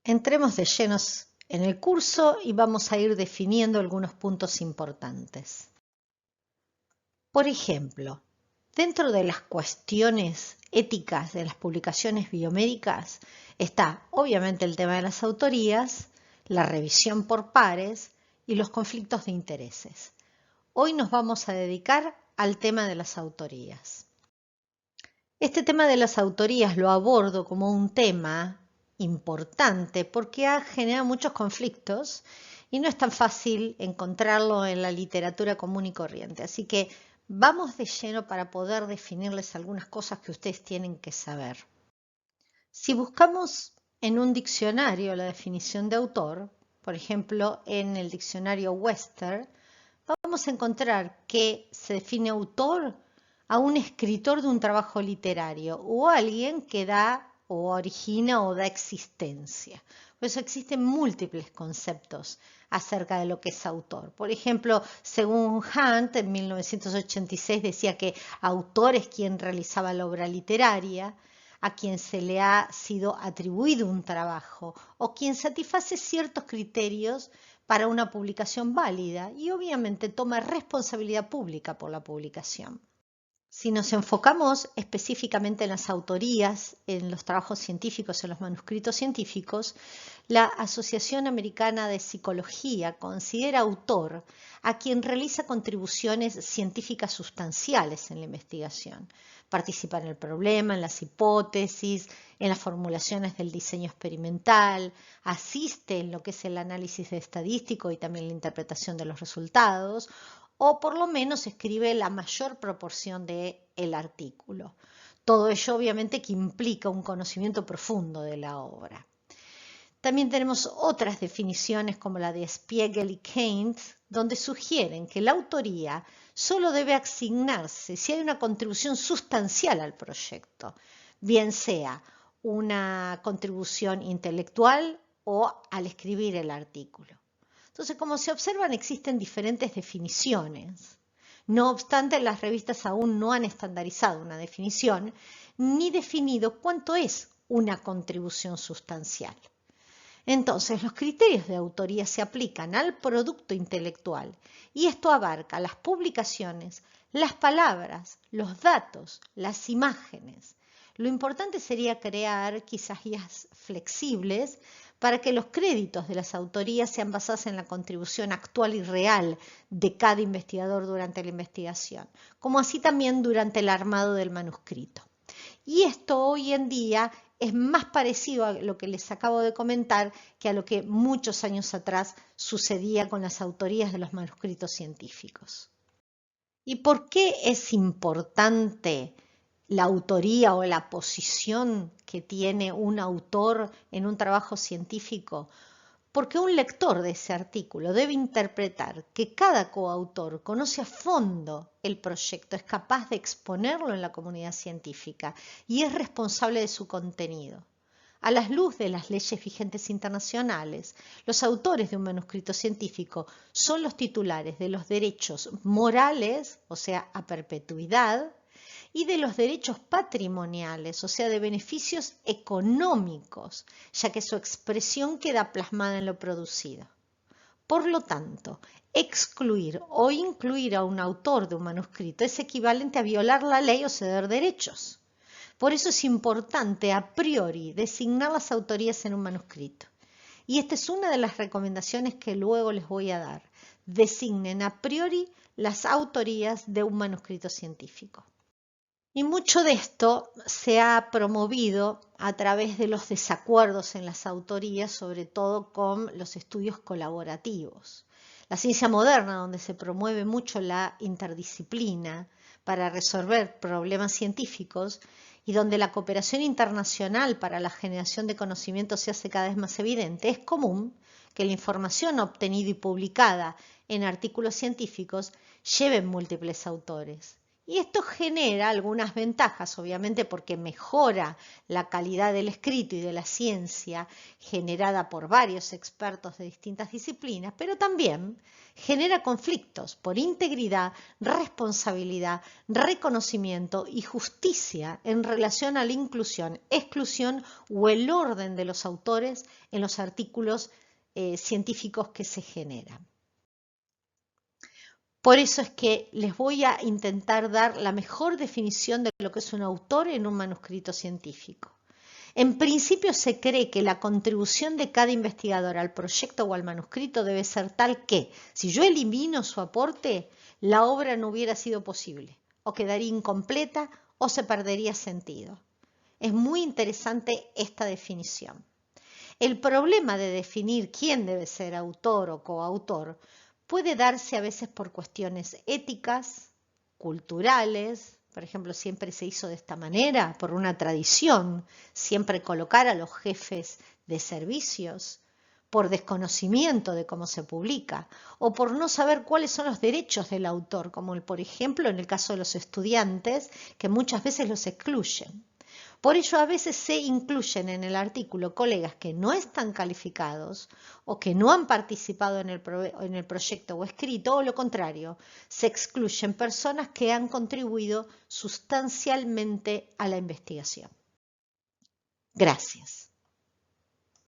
Entremos de llenos en el curso y vamos a ir definiendo algunos puntos importantes. Por ejemplo, dentro de las cuestiones éticas de las publicaciones biomédicas está obviamente el tema de las autorías, la revisión por pares y los conflictos de intereses. Hoy nos vamos a dedicar al tema de las autorías. Este tema de las autorías lo abordo como un tema importante porque ha generado muchos conflictos y no es tan fácil encontrarlo en la literatura común y corriente. Así que vamos de lleno para poder definirles algunas cosas que ustedes tienen que saber. Si buscamos en un diccionario la definición de autor, por ejemplo en el diccionario Webster, vamos a encontrar que se define autor a un escritor de un trabajo literario o alguien que da o origina o da existencia. Por eso existen múltiples conceptos acerca de lo que es autor. Por ejemplo, según Hunt, en 1986 decía que autor es quien realizaba la obra literaria, a quien se le ha sido atribuido un trabajo o quien satisface ciertos criterios para una publicación válida y obviamente toma responsabilidad pública por la publicación. Si nos enfocamos específicamente en las autorías, en los trabajos científicos, en los manuscritos científicos, la Asociación Americana de Psicología considera autor a quien realiza contribuciones científicas sustanciales en la investigación. Participa en el problema, en las hipótesis, en las formulaciones del diseño experimental, asiste en lo que es el análisis estadístico y también la interpretación de los resultados, o por lo menos escribe la mayor proporción del artículo. Todo ello obviamente que implica un conocimiento profundo de la obra. También tenemos otras definiciones como la de Spiegel y Keynes, donde sugieren que la autoría solo debe asignarse si hay una contribución sustancial al proyecto, bien sea una contribución intelectual o al escribir el artículo. Entonces, como se observan, existen diferentes definiciones. No obstante, las revistas aún no han estandarizado una definición ni definido cuánto es una contribución sustancial. Entonces, los criterios de autoría se aplican al producto intelectual y esto abarca las publicaciones, las palabras, los datos, las imágenes. Lo importante sería crear quizás guías flexibles para que los créditos de las autorías sean basados en la contribución actual y real de cada investigador durante la investigación, como así también durante el armado del manuscrito. Y esto hoy en día es más parecido a lo que les acabo de comentar que a lo que muchos años atrás sucedía con las autorías de los manuscritos científicos. ¿Y por qué es importante la autoría o la posición que tiene un autor en un trabajo científico? Porque un lector de ese artículo debe interpretar que cada coautor conoce a fondo el proyecto, es capaz de exponerlo en la comunidad científica y es responsable de su contenido. A la luz de las leyes vigentes internacionales, los autores de un manuscrito científico son los titulares de los derechos morales, o sea, a perpetuidad, y de los derechos patrimoniales, o sea, de beneficios económicos, ya que su expresión queda plasmada en lo producido. Por lo tanto, excluir o incluir a un autor de un manuscrito es equivalente a violar la ley o ceder derechos. Por eso es importante a priori designar las autorías en un manuscrito. Y esta es una de las recomendaciones que luego les voy a dar. Designen a priori las autorías de un manuscrito científico. Y mucho de esto se ha promovido a través de los desacuerdos en las autorías, sobre todo con los estudios colaborativos. La ciencia moderna, donde se promueve mucho la interdisciplina para resolver problemas científicos y donde la cooperación internacional para la generación de conocimiento se hace cada vez más evidente, es común que la información obtenida y publicada en artículos científicos lleve múltiples autores. Y esto genera algunas ventajas, obviamente porque mejora la calidad del escrito y de la ciencia generada por varios expertos de distintas disciplinas, pero también genera conflictos por integridad, responsabilidad, reconocimiento y justicia en relación a la inclusión, exclusión o el orden de los autores en los artículos científicos que se generan. Por eso es que les voy a intentar dar la mejor definición de lo que es un autor en un manuscrito científico. En principio se cree que la contribución de cada investigador al proyecto o al manuscrito debe ser tal que, si yo elimino su aporte, la obra no hubiera sido posible, o quedaría incompleta o se perdería sentido. Es muy interesante esta definición. El problema de definir quién debe ser autor o coautor puede darse a veces por cuestiones éticas, culturales, por ejemplo, siempre se hizo de esta manera, por una tradición, siempre colocar a los jefes de servicios, por desconocimiento de cómo se publica, o por no saber cuáles son los derechos del autor, como por ejemplo en el caso de los estudiantes, que muchas veces los excluyen. Por ello, a veces se incluyen en el artículo colegas que no están calificados o que no han participado en el proyecto o escrito, o lo contrario, se excluyen personas que han contribuido sustancialmente a la investigación. Gracias.